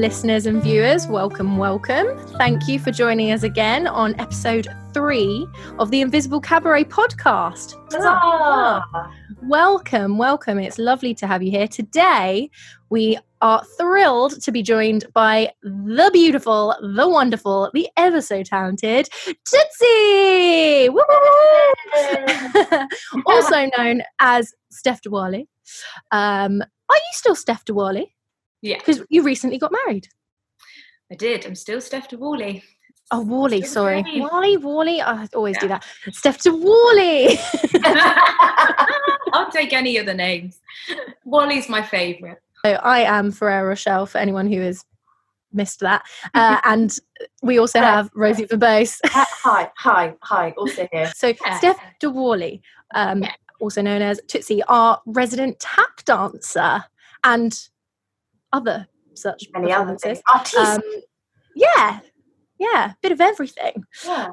listeners and viewers, welcome. Thank you for joining us again on episode 3 of the Invisible Cabaret podcast. Welcome. It's lovely to have you here. Today, we are thrilled to be joined by the beautiful, the wonderful, the ever so talented Tootsie! Also known as Steph de Whalley. Are you still Steph de Whalley? Yeah. Because you recently got married. I did. I'm still Steph de Whalley. Oh, Whalley, sorry. Whalley. I always do that. Steph de Whalley. I'll take any of the names. Whalley's my favourite. So I am Ferrero Rochelle, for anyone who has missed that. And we also have Rosie Verbose. Hi. Also here. So Steph de Whalley, also known as Tootsie, our resident tap dancer and other such Many other performances. Artiste. Yeah, bit of everything. Yeah.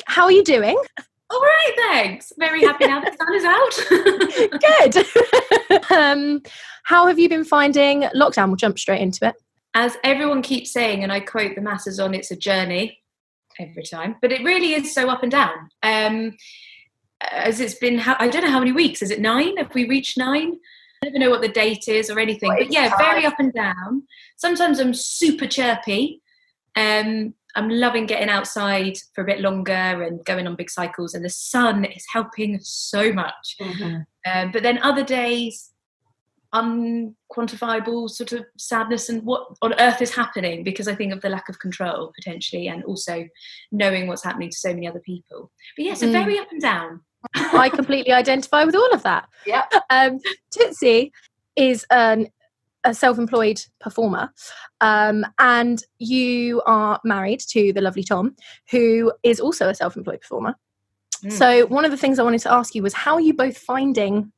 How are you doing? All right, thanks. Very happy now that the sun is out. Good. How have you been finding lockdown? We'll jump straight into it. As everyone keeps saying, and I quote the masses on, it's a journey every time, but it really is so up and down. As it's been, I don't know how many weeks. Is it 9? Have we reached 9? I don't know what the date is or anything, but yeah, very up and down. Sometimes I'm super chirpy. I'm loving getting outside for a bit longer and going on big cycles, and the sun is helping so much. Mm-hmm. But then other days, unquantifiable sort of sadness and what on earth is happening, because I think of the lack of control potentially, and also knowing what's happening to so many other people. But yeah, so very up and down. I completely identify with all of that. Yeah. Tootsie is a self-employed performer, and you are married to the lovely Tom, who is also a self-employed performer. So one of the things I wanted to ask you was, how are you both finding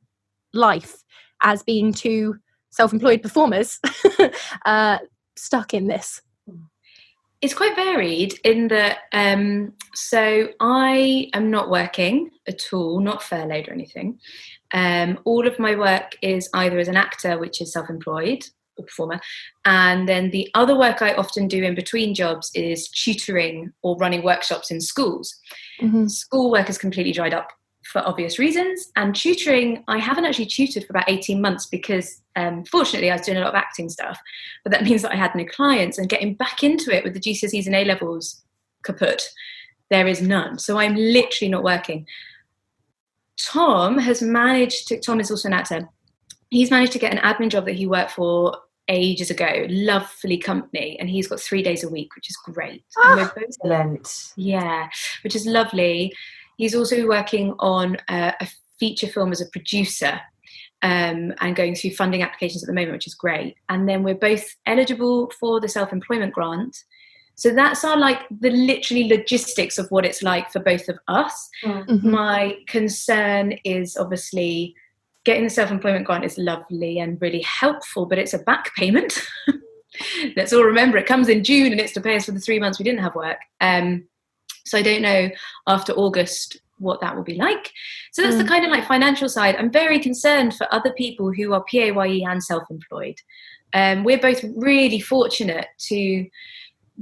life as being two self-employed performers stuck in this? It's quite varied in that, so I am not working at all, not furloughed or anything. All of my work is either as an actor, which is self-employed, or performer, and then the other work I often do in between jobs is tutoring or running workshops in schools. School work is completely dried up for obvious reasons, and tutoring, I haven't actually tutored for about 18 months because fortunately I was doing a lot of acting stuff, but that means that I had no clients, and getting back into it with the GCSEs and A-levels kaput, there is none. So I'm literally not working. Tom is also an actor. He's managed to get an admin job that he worked for ages ago, lovely company, and he's got 3 days a week, which is great. Excellent. Yeah, which is lovely. He's also working on a feature film as a producer, and going through funding applications at the moment, which is great. And then we're both eligible for the self-employment grant. So that's our the literally logistics of what it's like for both of us. Mm-hmm. My concern is obviously getting the self-employment grant is lovely and really helpful, but it's a back payment. Let's all remember it comes in June and it's to pay us for the 3 months we didn't have work. So I don't know after August what that will be like. So that's the kind of financial side. I'm very concerned for other people who are PAYE and self-employed. We're both really fortunate to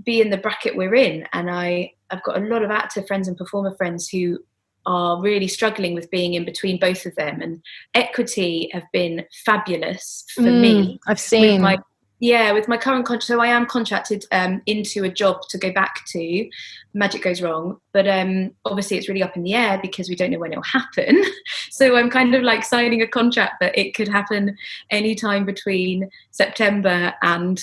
be in the bracket we're in, and I've got a lot of actor friends and performer friends who are really struggling with being in between both of them, and equity have been fabulous for me. I've seen with my current contract. So I am contracted into a job to go back to. Magic goes wrong, but obviously it's really up in the air because we don't know when it'll happen. So I'm kind of signing a contract that it could happen anytime between September and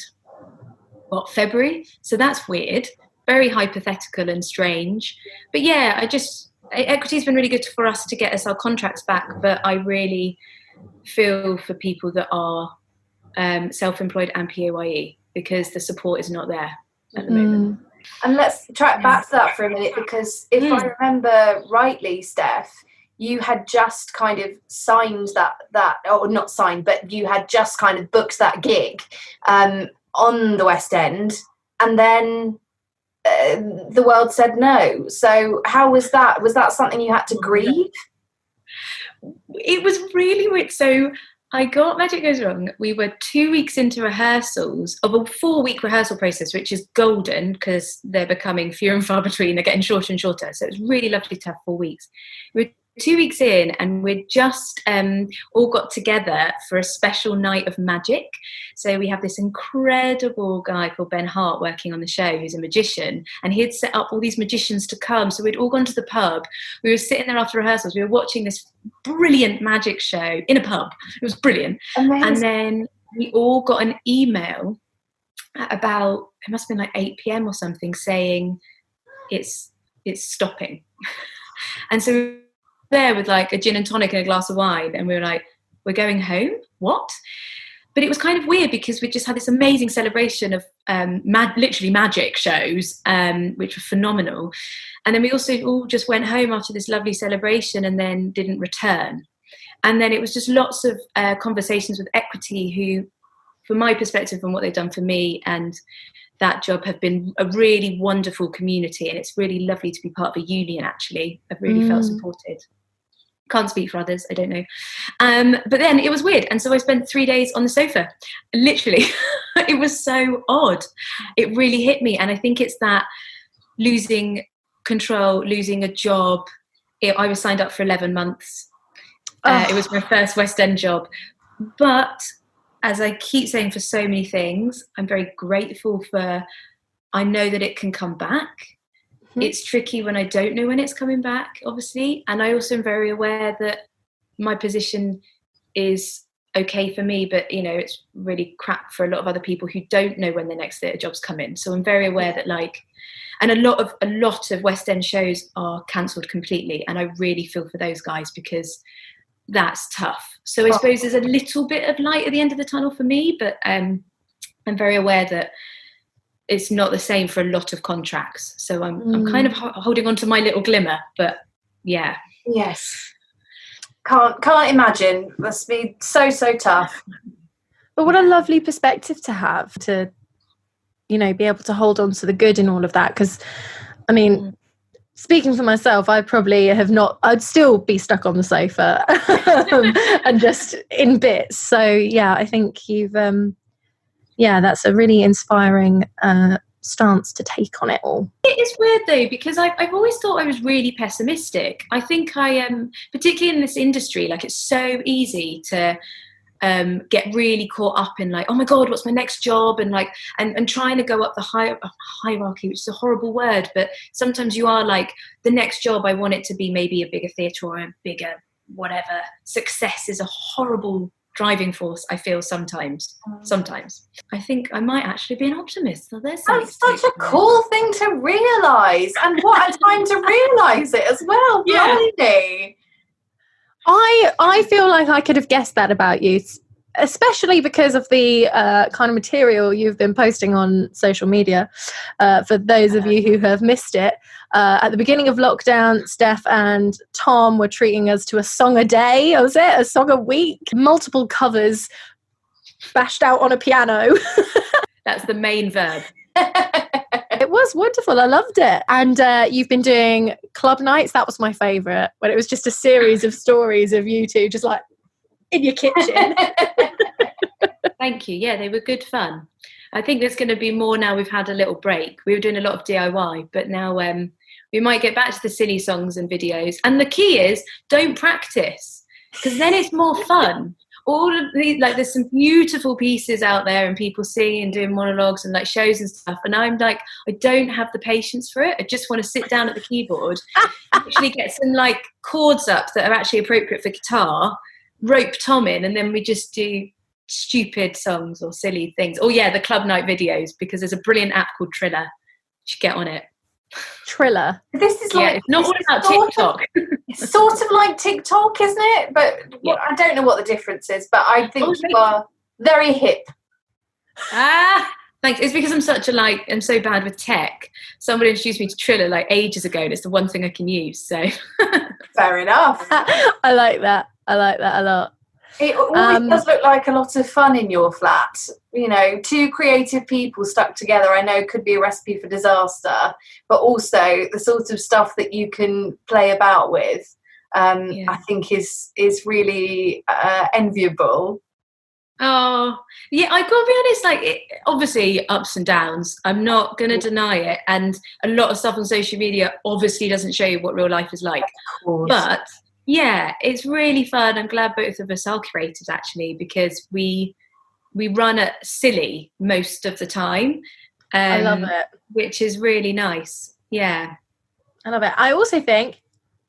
February. So that's weird, very hypothetical and strange. But yeah, equity has been really good for us to get us our contracts back, but I really feel for people that are self-employed and PAYE, because the support is not there at the moment. And let's track back to that for a minute, because if I remember rightly, Steph, you had just kind of signed that or not signed, but you had just kind of booked that gig on the West End, and then the world said no. So how was that? Was that something you had to grieve? It was really weird. So I got Magic Goes Wrong. We were 2 weeks into rehearsals of a 4-week rehearsal process, which is golden because they're becoming fewer and far between. They're getting shorter and shorter. So it was really lovely to have 4 weeks. We're 2 weeks in and we'd just all got together for a special night of magic. So we have this incredible guy called Ben Hart working on the show, who's a magician, and he'd set up all these magicians to come. So we'd all gone to the pub. We were sitting there after rehearsals. We were watching this brilliant magic show in a pub. It was brilliant. Amazing. And then we all got an email at about, it must have been like 8 p.m. or something, saying it's stopping. And so we were there with like a gin and tonic and a glass of wine, and we were like, we're going home? What? But it was kind of weird because we just had this amazing celebration of literally magic shows, which were phenomenal. And then we also all just went home after this lovely celebration and then didn't return. And then it was just lots of conversations with Equity, who, from my perspective and what they've done for me and that job, have been a really wonderful community. And it's really lovely to be part of a union, actually. I've really felt supported. Can't speak for others, I don't know. But then it was weird. And so I spent 3 days on the sofa, literally. It was so odd. It really hit me. And I think it's that losing control, losing a job. I was signed up for 11 months. It was my first West End job. But as I keep saying for so many things, I'm very grateful for, I know that it can come back. It's tricky when I don't know when it's coming back, obviously. And I also am very aware that my position is okay for me, but, you know, it's really crap for a lot of other people who don't know when the next theatre job's come in. So I'm very aware that, like, and a lot of West End shows are cancelled completely. And I really feel for those guys because that's tough. So I suppose there's a little bit of light at the end of the tunnel for me, but I'm very aware that it's not the same for a lot of contracts. So I'm kind of holding on to my little glimmer, but yeah. Yes. Can't imagine. Must be so tough. But what a lovely perspective to have, to, you know, be able to hold on to the good in all of that. Because, I mean, speaking for myself, I probably have not, I'd still be stuck on the sofa and just in bits. So, yeah, I think you've, that's a really inspiring stance to take on it all. It is weird though, because I've always thought I was really pessimistic. I think I am, particularly in this industry, like it's so easy to get really caught up in like, oh my God, what's my next job? And like, and trying to go up the hierarchy, which is a horrible word, but sometimes you are like, the next job, I want it to be maybe a bigger theatre or a bigger whatever. Success is a horrible driving force, I feel sometimes. I think I might actually be an optimist. So that's such a cool thing to realise, and what a time to realise it as well. Yeah. Blimey. I feel like I could have guessed that about you, especially because of the kind of material you've been posting on social media. For those of you who have missed it, at the beginning of lockdown, Steph and Tom were treating us to a song a day. Was it a song a week? Multiple covers bashed out on a piano. That's the main verb. It was wonderful. I loved it. And you've been doing club nights. That was my favourite, when it was just a series of stories of you two just like in your kitchen. Thank you. Yeah, they were good fun. I think there's going to be more now we've had a little break. We were doing a lot of DIY, but now we might get back to the silly songs and videos. And the key is don't practice, because then it's more fun. All of these, like, there's some beautiful pieces out there and people singing and doing monologues and like shows and stuff. And I'm like, I don't have the patience for it. I just want to sit down at the keyboard, actually get some like chords up that are actually appropriate for guitar, rope Tom in, and then we just do stupid songs or silly things. Oh yeah, the club night videos, because there's a brilliant app called Triller. You should get on it. Triller. This is like, it's not all about TikTok. It's sort of like TikTok, isn't it? But I don't know what the difference is, but I think you are very hip. Thanks. It's because I'm so bad with tech. Somebody introduced me to Triller like ages ago, and it's the one thing I can use. So fair enough. I like that a lot. It always does look like a lot of fun in your flat. You know, two creative people stuck together, I know could be a recipe for disaster, but also the sort of stuff that you can play about with. I think is really enviable. Oh, yeah, I gotta be honest, like, obviously ups and downs. I'm not gonna deny it. And a lot of stuff on social media obviously doesn't show you what real life is like. But yeah, it's really fun. I'm glad both of us are creators, actually, because we run it silly most of the time. I love it. Which is really nice. Yeah. I love it. I also think,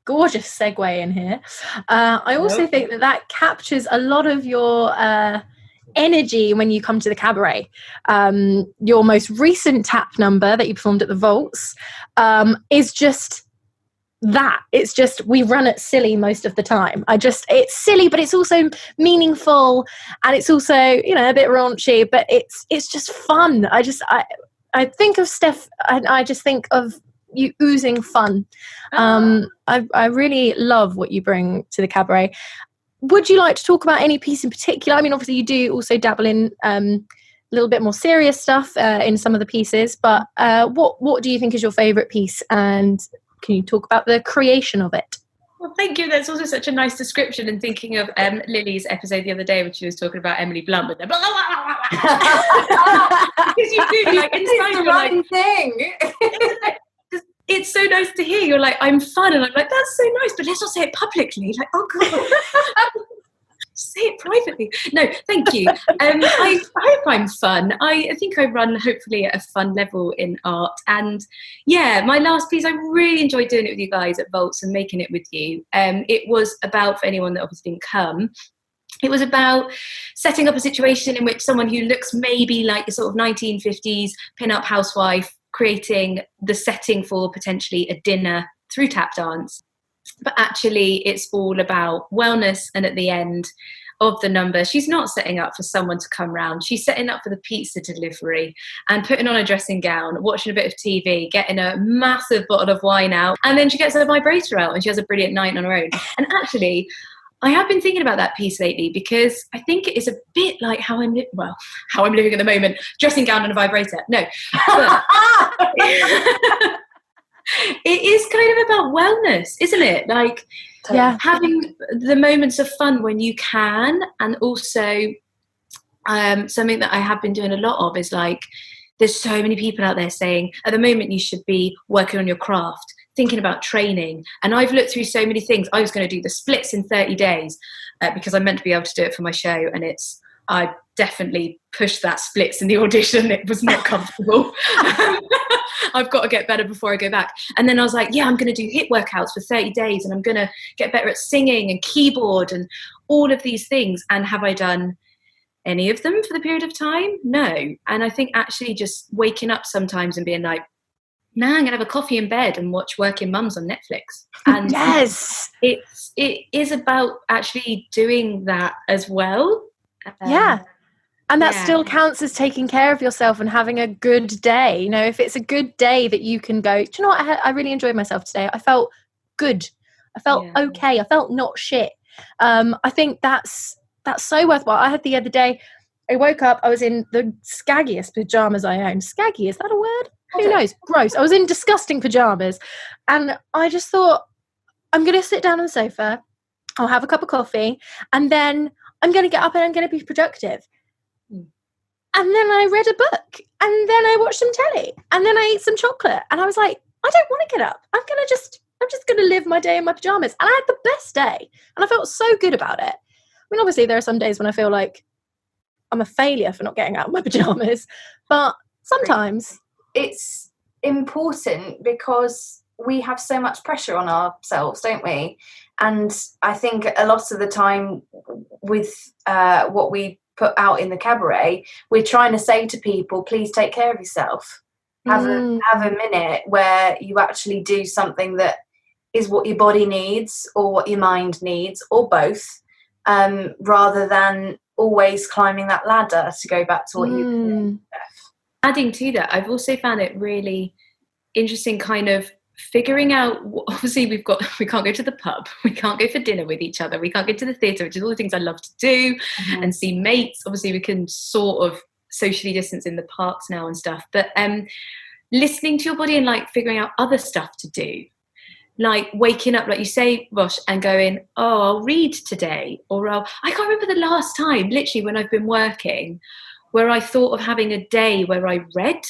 gorgeous segue in here, I also think that captures a lot of your energy when you come to the cabaret. Your most recent tap number that you performed at the Vaults is just that. It's just, we run it silly most of the time. It's silly, but it's also meaningful, and it's also, you know, a bit raunchy, but it's just fun. I think of Steph, and I just think of you oozing fun. I really love what you bring to the cabaret. Would you like to talk about any piece in particular? I mean, obviously you do also dabble in a little bit more serious stuff in some of the pieces, but what do you think is your favourite piece, and can you talk about the creation of it? Well, thank you. That's also such a nice description, and thinking of Lily's episode the other day when she was talking about Emily Blunt with the blah, blah, blah, blah. Because you do, like, inside it's the you're right like, thing. it's so nice to hear. You're like, I'm fun, and I'm like, that's so nice, but let's not say it publicly. Like, oh god, say it privately. No, thank you. I hope I'm fun. I think I run hopefully at a fun level in art, and yeah, my last piece, I really enjoyed doing it with you guys at Vaults and making it with you. It was about, for anyone that obviously didn't come, it was about setting up a situation in which someone who looks maybe like a sort of 1950s pin-up housewife, creating the setting for potentially a dinner through tap dance. But actually it's all about wellness, and at the end of the number, she's not setting up for someone to come round, she's setting up for the pizza delivery and putting on a dressing gown, watching a bit of TV, getting a massive bottle of wine out, and then she gets her vibrator out and she has a brilliant night on her own. And actually I have been thinking about that piece lately, because I think it is a bit like how I'm living at the moment, dressing gown and a vibrator. No, but it is kind of about wellness, isn't it? Like, having the moments of fun when you can, and also something that I have been doing a lot of is, like, there's so many people out there saying at the moment you should be working on your craft, thinking about training. And I've looked through so many things. I was going to do the splits in 30 days because I'm meant to be able to do it for my show. And I definitely pushed that splits in the audition. It was not comfortable. I've got to get better before I go back. And then I was like, yeah, I'm going to do HIIT workouts for 30 days and I'm going to get better at singing and keyboard and all of these things. And have I done any of them for the period of time? No. And I think actually just waking up sometimes and being like, nah, I'm going to have a coffee in bed and watch Working Mums on Netflix. And yes, it is about actually doing that as well. And that still counts as taking care of yourself and having a good day. You know, if it's a good day that you can go, do you know what? I really enjoyed myself today. I felt good. I felt okay. I felt not shit. I think that's so worthwhile. I had the other day, I woke up, I was in the skaggiest pajamas I own. Skaggy, is that a word? Who knows? Gross. I was in disgusting pajamas. And I just thought, I'm going to sit down on the sofa, I'll have a cup of coffee, and then I'm going to get up and I'm going to be productive. And then I read a book, and then I watched some telly, and then I ate some chocolate, and I was like, I don't want to get up. I'm just going to live my day in my pajamas. And I had the best day, and I felt so good about it. I mean, obviously there are some days when I feel like I'm a failure for not getting out of my pajamas, but sometimes it's important because we have so much pressure on ourselves, don't we? And I think a lot of the time with what we put out in the cabaret, we're trying to say to people, please take care of yourself. Have a minute where you actually do something that is what your body needs or what your mind needs, or both, rather than always climbing that ladder, to go back to what you said. Adding to that, I've also found it really interesting kind of figuring out, obviously we can't go to the pub, we can't go for dinner with each other, we can't go to the theatre, which is all the things I love to do, and see mates. Obviously we can sort of socially distance in the parks now and stuff, but listening to your body and like figuring out other stuff to do. like waking up, like you say, Rosh, and going, oh, I'll read today, or I can't remember the last time, literally, when I've been working, where I thought of having a day where I read.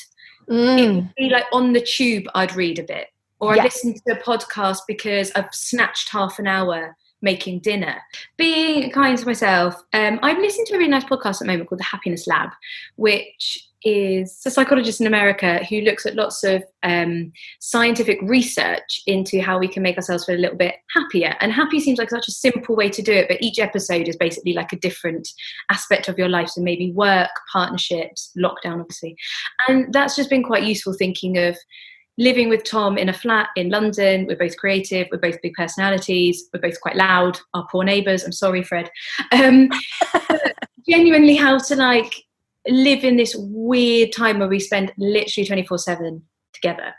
It would be like on the tube, I'd read a bit, or I'd listen to a podcast because I've snatched half an hour making dinner. Being kind to myself, I'm listening to a really nice podcast at the moment called The Happiness Lab, which is a psychologist in America who looks at lots of scientific research into how we can make ourselves feel a little bit happier. And happy seems like such a simple way to do it, but each episode is basically like a different aspect of your life. So maybe work, partnerships, lockdown, obviously. And that's just been quite useful, thinking of living with Tom in a flat in London. We're both creative, we're both big personalities, we're both quite loud, our poor neighbours, I'm sorry, Fred. Genuinely how to like live in this weird time where we spend literally 24/7 together.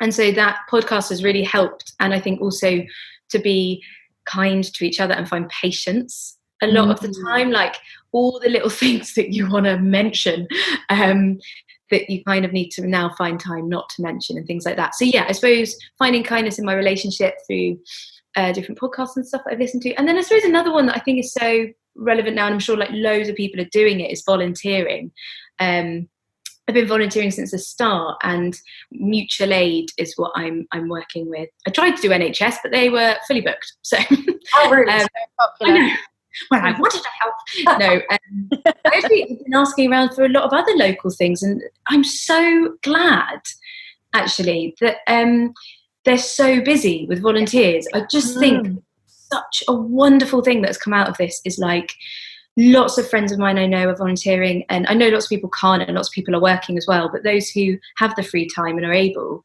And so that podcast has really helped. And I think also to be kind to each other and find patience a lot of the time, like all the little things that you want to mention, that you kind of need to now find time not to mention and things like that. So yeah, I suppose finding kindness in my relationship through different podcasts and stuff that I've listened to. And then I suppose another one that I think is so relevant now, and I'm sure like loads of people are doing it, is volunteering. I've been volunteering since the start, and mutual aid is what I'm working with. I tried to do NHS, but they were fully booked. So how rude. So popular. I know. Well, I wanted to help. No, I actually have been asking around for a lot of other local things, and I'm so glad actually that they're so busy with volunteers. I just think such a wonderful thing that's come out of this is like lots of friends of mine I know are volunteering, and I know lots of people can't and lots of people are working as well, but those who have the free time and are able,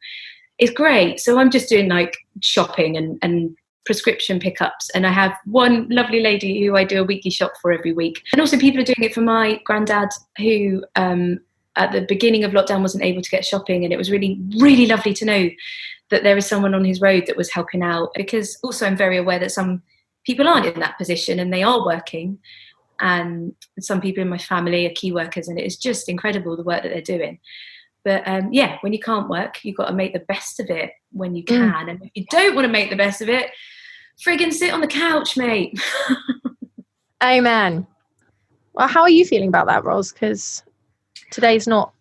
it's great. So I'm just doing like shopping and prescription pickups, and I have one lovely lady who I do a weekly shop for every week, and also people are doing it for my granddad who at the beginning of lockdown wasn't able to get shopping, and it was really, really lovely to know that there is someone on his road that was helping out, because also I'm very aware that some people aren't in that position and they are working, and some people in my family are key workers, and it is just incredible the work that they're doing. But yeah, when you can't work, you've got to make the best of it when you can. And if you don't want to make the best of it, friggin' sit on the couch, mate. Amen. Well, how are you feeling about that, Ros? Because today's not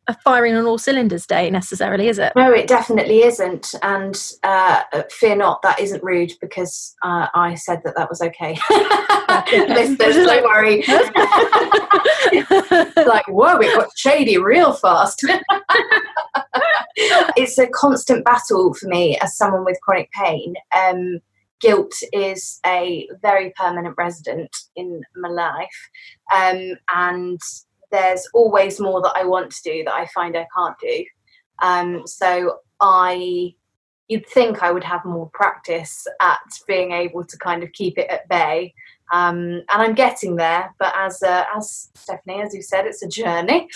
a firing on all cylinders day necessarily, is it? No, it definitely isn't. And fear not, that isn't rude, because I said that was okay. Listeners, don't worry. Like, whoa, it got shady real fast. It's a constant battle for me as someone with chronic pain. Guilt is a very permanent resident in my life. And there's always more that I want to do that I find I can't do. So you'd think I would have more practice at being able to kind of keep it at bay. And I'm getting there, but as Stephanie, as you said, it's a journey.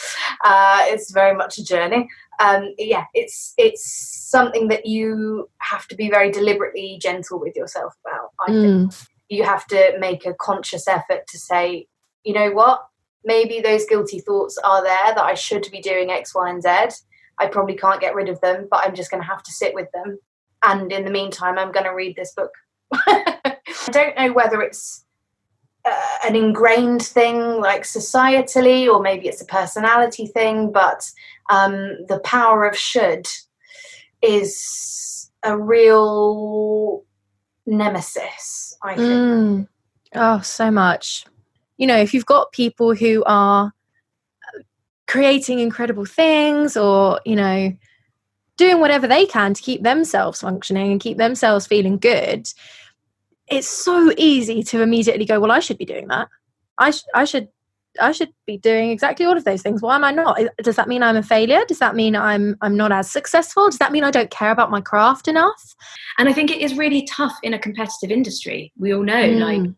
It's very much a journey. Yeah, it's something that you have to be very deliberately gentle with yourself about. I think you have to make a conscious effort to say, you know what, maybe those guilty thoughts are there that I should be doing X, Y, and Z. I probably can't get rid of them, but I'm just going to have to sit with them. And in the meantime, I'm going to read this book. I don't know whether it's an ingrained thing like societally, or maybe it's a personality thing, but the power of should is a real nemesis, I think. Oh, so much. You know, if you've got people who are creating incredible things, or, you know, doing whatever they can to keep themselves functioning and keep themselves feeling good, it's so easy to immediately go, well, I should be doing that. I should be doing exactly all of those things. Why am I not? Does that mean I'm a failure? Does that mean I'm not as successful? Does that mean I don't care about my craft enough? And I think it is really tough in a competitive industry. We all know, like,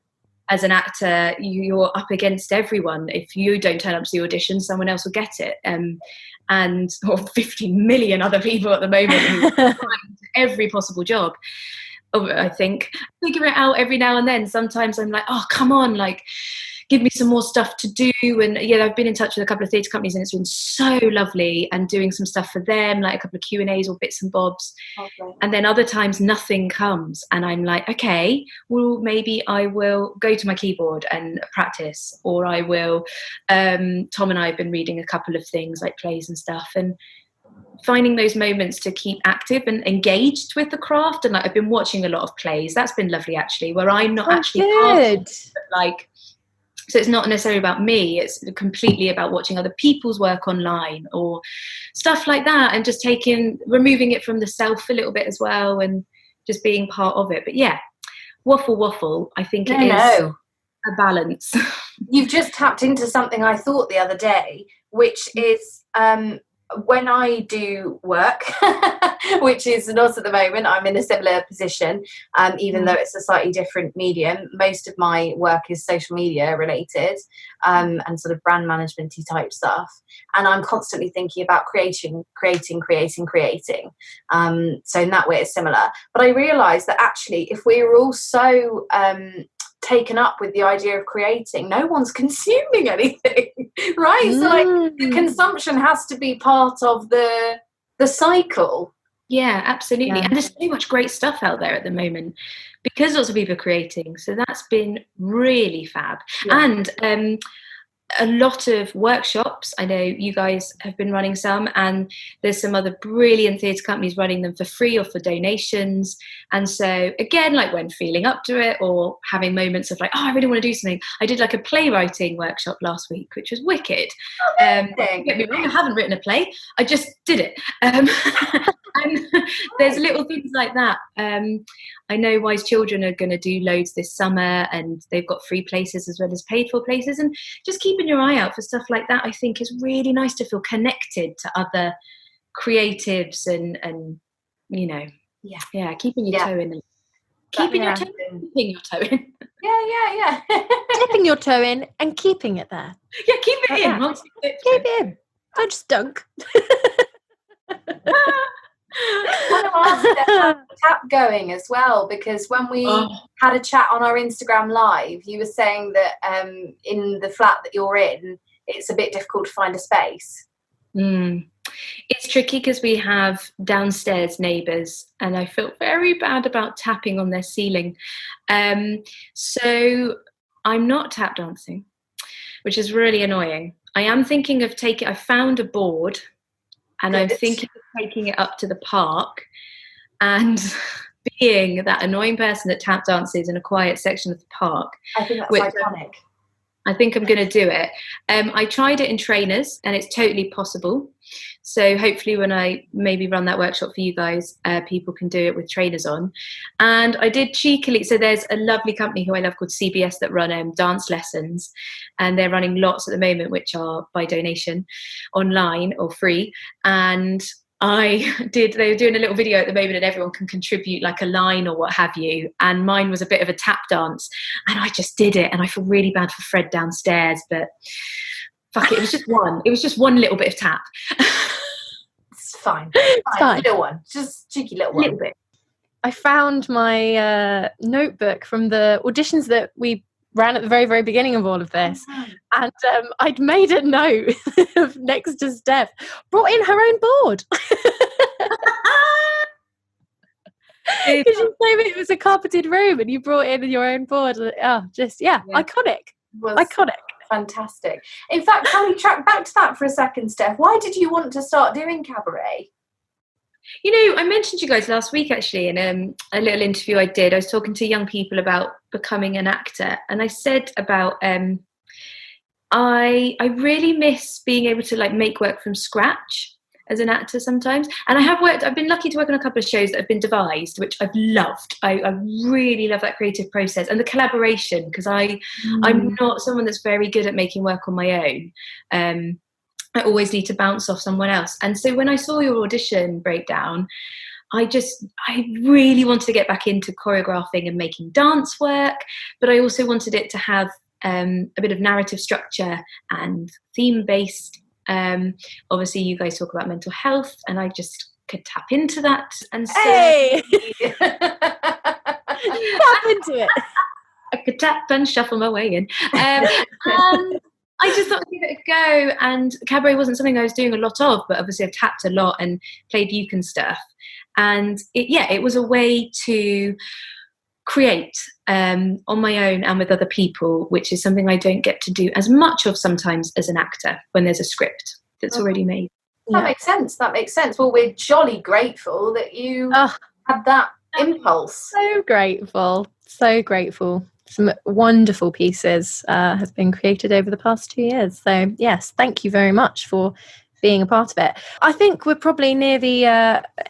as an actor, you're up against everyone. If you don't turn up to the audition, someone else will get it. And or 50 million other people at the moment who find every possible job. I think figure it out every now and then. Sometimes I'm like, oh, come on, like, give me some more stuff to do. And yeah, I've been in touch with a couple of theatre companies, and it's been so lovely, and doing some stuff for them, like a couple of Q&As or bits and bobs. Okay. And then other times nothing comes, and I'm like, okay, well, maybe I will go to my keyboard and practice, or I will, Tom and I have been reading a couple of things like plays and stuff, and finding those moments to keep active and engaged with the craft. And like, I've been watching a lot of plays. That's been lovely, actually, where I'm not actually part of it, but like, so it's not necessarily about me, it's completely about watching other people's work online or stuff like that, and just removing it from the self a little bit as well, and just being part of it. But yeah, waffle, I think it is a balance. You've just tapped into something I thought the other day, which is when I do work, which is not at the moment, I'm in a similar position, even though it's a slightly different medium. Most of my work is social media related, and sort of brand management-y type stuff. And I'm constantly thinking about creating. So in that way it's similar. But I realised that actually, if we were all so taken up with the idea of creating, no one's consuming anything, right? So like, the consumption has to be part of the cycle. Yeah, absolutely. And there's so much great stuff out there at the moment because lots of people are creating, so that's been really fab. And a lot of workshops. I know you guys have been running some, and there's some other brilliant theatre companies running them for free or for donations. And so again, like when feeling up to it or having moments of like, oh, I really want to do something, I did like a playwriting workshop last week, which was wicked. Don't get me wrong, I haven't written a play, I just did it. And there's little things like that. I know Wise Children are going to do loads this summer, and they've got free places as well as paid for places, and just keeping your eye out for stuff like that, I think, is really nice to feel connected to other creatives and you know, keeping your toe in. Keeping your toe in. Yeah. Dipping your toe in and keeping it there. Yeah, keep it in. Keep it in. Don't just dunk. One of our tap going as well, because when we had a chat on our Instagram live, you were saying that in the flat that you're in, it's a bit difficult to find a space. It's tricky because we have downstairs neighbours, and I felt very bad about tapping on their ceiling. So I'm not tap dancing, which is really annoying. I am thinking of I found a board, and I'm thinking of taking it up to the park and being that annoying person that tap dances in a quiet section of the park. I think that's iconic. I think I'm going to do it. I tried it in trainers, and it's totally possible. So hopefully when I maybe run that workshop for you guys, people can do it with trainers on. And I did cheekily, so there's a lovely company who I love called CBS that run dance lessons, and they're running lots at the moment, which are by donation online or free. And they were doing a little video at the moment, and everyone can contribute like a line or what have you. And mine was a bit of a tap dance, and I just did it. And I feel really bad for Fred downstairs, but fuck it. It was just one little bit of tap. It's fine. It's fine. Little one. Just cheeky little one. Little bit. I found my notebook from the auditions that we ran at the very, very beginning of all of this. And I'd made a note of next to Steph, brought in her own board. Because you told me it was a carpeted room and you brought in your own board. Iconic. Iconic. Fantastic. In fact, can we track back to that for a second, Steph? Why did you want to start doing cabaret? You know, I mentioned you guys last week, actually, in a little interview I did. I was talking to young people about becoming an actor, and I said about I really miss being able to like make work from scratch as an actor sometimes. And I've been lucky to work on a couple of shows that have been devised, which I've loved. I really love that creative process and the collaboration, because I'm not someone that's very good at making work on my own. I always need to bounce off someone else. And so when I saw your audition breakdown, I really wanted to get back into choreographing and making dance work, but I also wanted it to have a bit of narrative structure and theme-based. Obviously, you guys talk about mental health, and I just could tap into that. And so, tap into it. I could tap and shuffle my way in. And I just thought I'd give it a go. And cabaret wasn't something I was doing a lot of, but obviously I've tapped a lot and played uke and stuff. And it was a way to create on my own and with other people, which is something I don't get to do as much of sometimes as an actor when there's a script that's already made. That makes sense. Well, we're jolly grateful that you had that impulse. So grateful. Some wonderful pieces have been created over the past 2 years. So yes, thank you very much for being a part of it. I think we're probably near the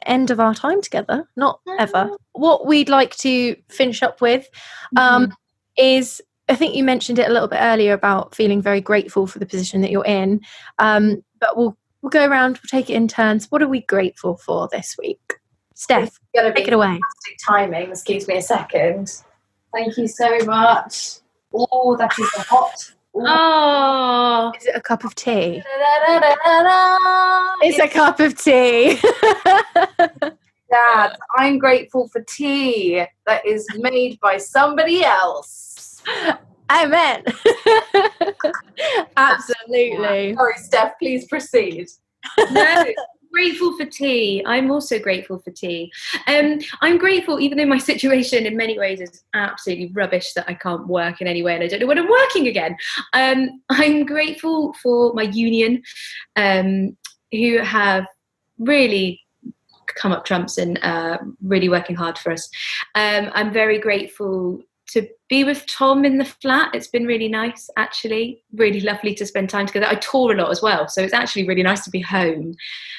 end of our time together. Not ever. What we'd like to finish up with is, I think you mentioned it a little bit earlier about feeling very grateful for the position that you're in. But we'll go around, we'll take it in turns. What are we grateful for this week? Steph, take it away. Fantastic timing. Excuse me a second. Thank you so much. Oh, that is a hot. Oh, is it a cup of tea? It's a cup of tea. Dad, I'm grateful for tea that is made by somebody else. Amen. Absolutely. Sorry, Steph, please proceed. No, grateful for tea. I'm also grateful for tea. I'm grateful, even though my situation in many ways is absolutely rubbish, that I can't work in any way and I don't know when I'm working again. I'm grateful for my union, who have really come up trumps and really working hard for us. I'm very grateful to be with Tom in the flat. It's been really nice, actually. Really lovely to spend time together. I tour a lot as well, so it's actually really nice to be home.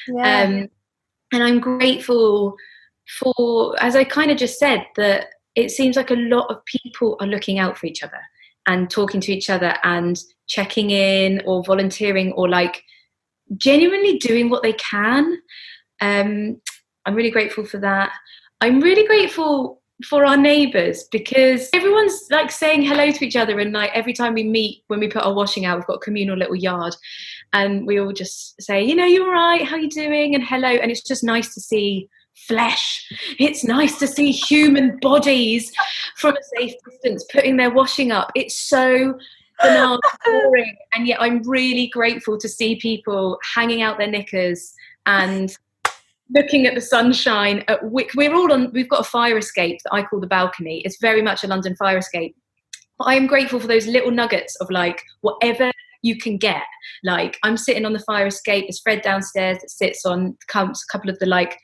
And I'm grateful for, as I kind of just said, that it seems like a lot of people are looking out for each other and talking to each other and checking in or volunteering or like genuinely doing what they can. I'm really grateful for that. I'm really grateful for our neighbours, because everyone's like saying hello to each other, and like every time we meet, when we put our washing out, we've got a communal little yard and we all just say, you know, you're right, how you doing, and hello. And it's just nice to see flesh. It's nice to see human bodies from a safe distance putting their washing up. It's so banal, boring, and yet I'm really grateful to see people hanging out their knickers and looking at the sunshine. We've got a fire escape that I call the balcony. It's very much a London fire escape. But I am grateful for those little nuggets of like whatever you can get. Like I'm sitting on the fire escape. There's Fred downstairs that sits on a couple of the like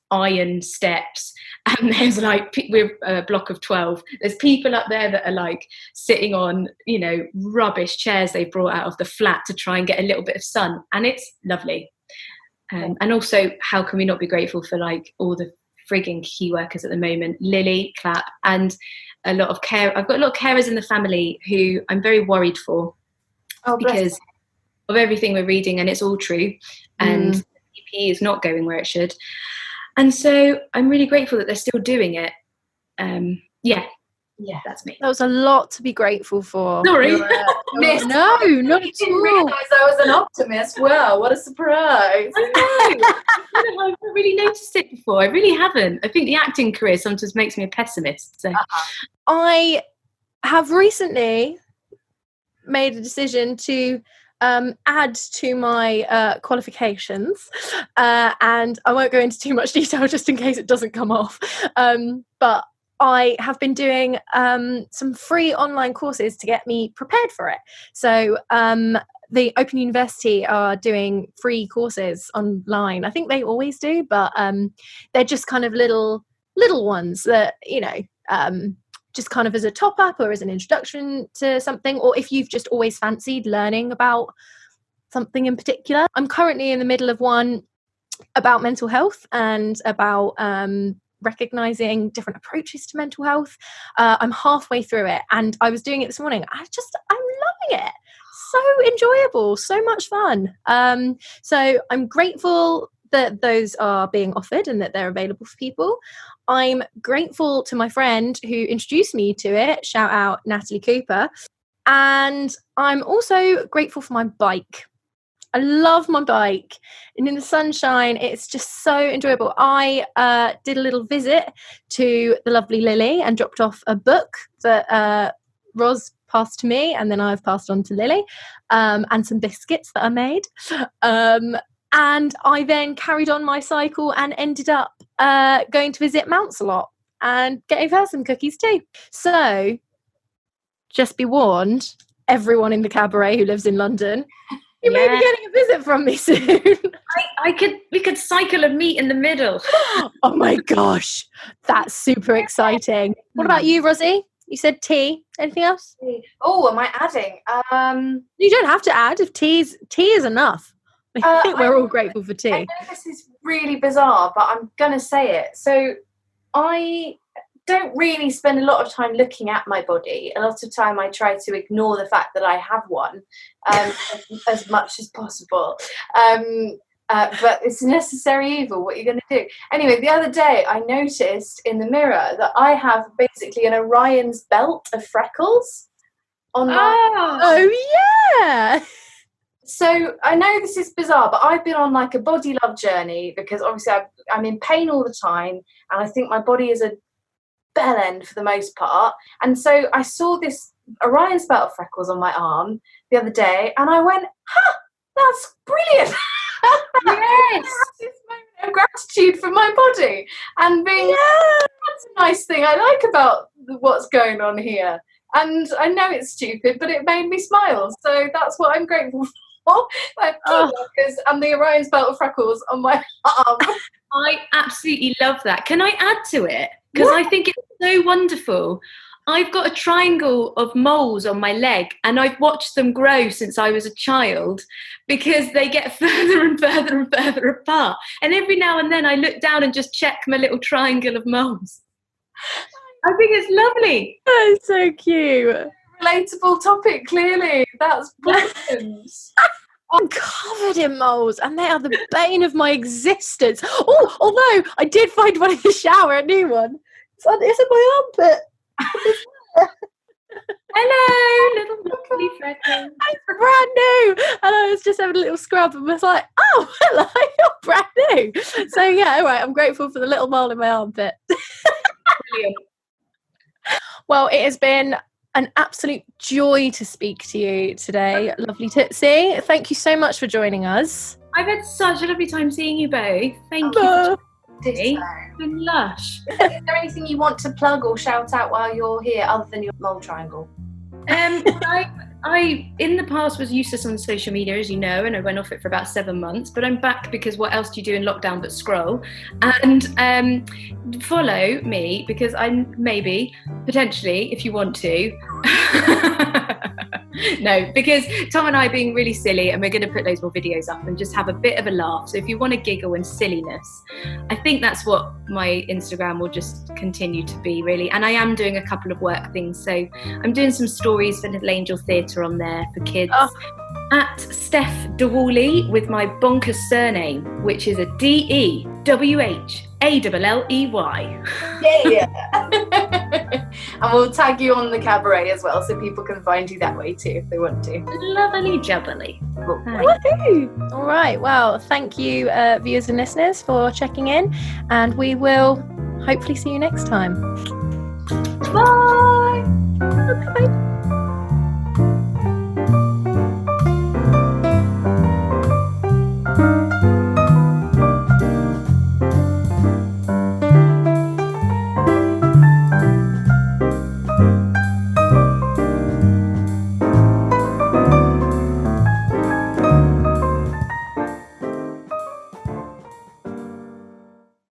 iron steps, and there's like, we're a block of 12. There's people up there that are like sitting on, you know, rubbish chairs they brought out of the flat to try and get a little bit of sun, and it's lovely. And also, how can we not be grateful for like all the frigging key workers at the moment? Lily, Clap, and a lot of care. I've got a lot of carers in the family who I'm very worried for, because of everything we're reading, and it's all true. And PPE is not going where it should. And so I'm really grateful that they're still doing it. Yeah, that's me. That was a lot to be grateful for. Sorry. No, not at all. Didn't realise I was an optimist. Wow, what a surprise. I know. I've not really noticed it before. I really haven't. I think the acting career sometimes makes me a pessimist. So. I have recently made a decision to add to my qualifications, and I won't go into too much detail just in case it doesn't come off, but I have been doing some free online courses to get me prepared for it. So the Open University are doing free courses online. I think they always do, but they're just kind of little ones that, you know, just kind of as a top up or as an introduction to something, or if you've just always fancied learning about something in particular. I'm currently in the middle of one about mental health and about recognizing different approaches to mental health. I'm halfway through it, and I was doing it this morning. I'm loving it. So enjoyable, so much fun. So I'm grateful that those are being offered and that they're available for people. I'm grateful to my friend who introduced me to it. Shout out Natalie Cooper. And I'm also grateful for my bike. I love my bike, and in the sunshine it's just so enjoyable. I did a little visit to the lovely Lily and dropped off a book that Ros passed to me, and then I've passed on to Lily, and some biscuits that I made. And I then carried on my cycle and ended up going to visit Mouncelot and gave her some cookies too. So just be warned, everyone in the cabaret who lives in London, you may be getting a visit from me soon. We could cycle and meet in the middle. Oh my gosh, that's super exciting. What about you, Rosie? You said tea. Anything else? Oh, am I adding? You don't have to add. If tea is enough. I think we're all grateful for tea. I know this is really bizarre, but I'm gonna say it. So I don't really spend a lot of time looking at my body. A lot of time I try to ignore the fact that I have one as much as possible. But it's a necessary evil. What are you going to do? Anyway, the other day I noticed in the mirror that I have basically an Orion's belt of freckles on my... Oh, yeah! So I know this is bizarre, but I've been on like a body love journey because obviously I'm in pain all the time, and I think my body is a bell end for the most part. And so I saw this Orion's belt of freckles on my arm the other day, and I went, that's brilliant. Yes. This moment of gratitude for my body and being that's a nice thing I like about what's going on here. And I know it's stupid, but it made me smile. So that's what I'm grateful for. And the Orion's belt of freckles on my arm. I absolutely love that. Can I add to it? Because I think it's so wonderful. I've got a triangle of moles on my leg, and I've watched them grow since I was a child because they get further and further and further apart. And every now and then I look down and just check my little triangle of moles. I think it's lovely. That's so cute. Relatable topic, clearly. That's brilliant. I'm covered in moles, and they are the bane of my existence. Oh, although I did find one in the shower, a new one. It's in my armpit. Hello, little lovely freckles. It's brand new, and I was just having a little scrub and was like, oh, hello, you're brand new. So yeah, all right, I'm grateful for the little mole in my armpit. Brilliant. Well, it has been an absolute joy to speak to you today, lovely Tootsie. Thank you so much for joining us. I've had such a lovely time seeing you both. Thank you. It's been lush. Is there anything you want to plug or shout out while you're here other than your mole triangle? I in the past was useless on social media, as you know, and I went off it for about 7 months, but I'm back because what else do you do in lockdown but scroll? And follow me because I'm potentially, if you want to. No, because Tom and I are being really silly, and we're going to put loads more videos up and just have a bit of a laugh. So if you want to giggle and silliness, I think that's what my Instagram will just continue to be, really. And I am doing a couple of work things. So I'm doing some stories for Little Angel Theatre on there for kids. At Steph de Whalley with my bonkers surname, which is a DEWHALLEY. Yeah. And we'll tag you on the cabaret as well, so people can find you that way too if they want to. Lovely jubbly. Woohoo! All right. Well, thank you, viewers and listeners, for checking in, and we will hopefully see you next time. Bye. Bye.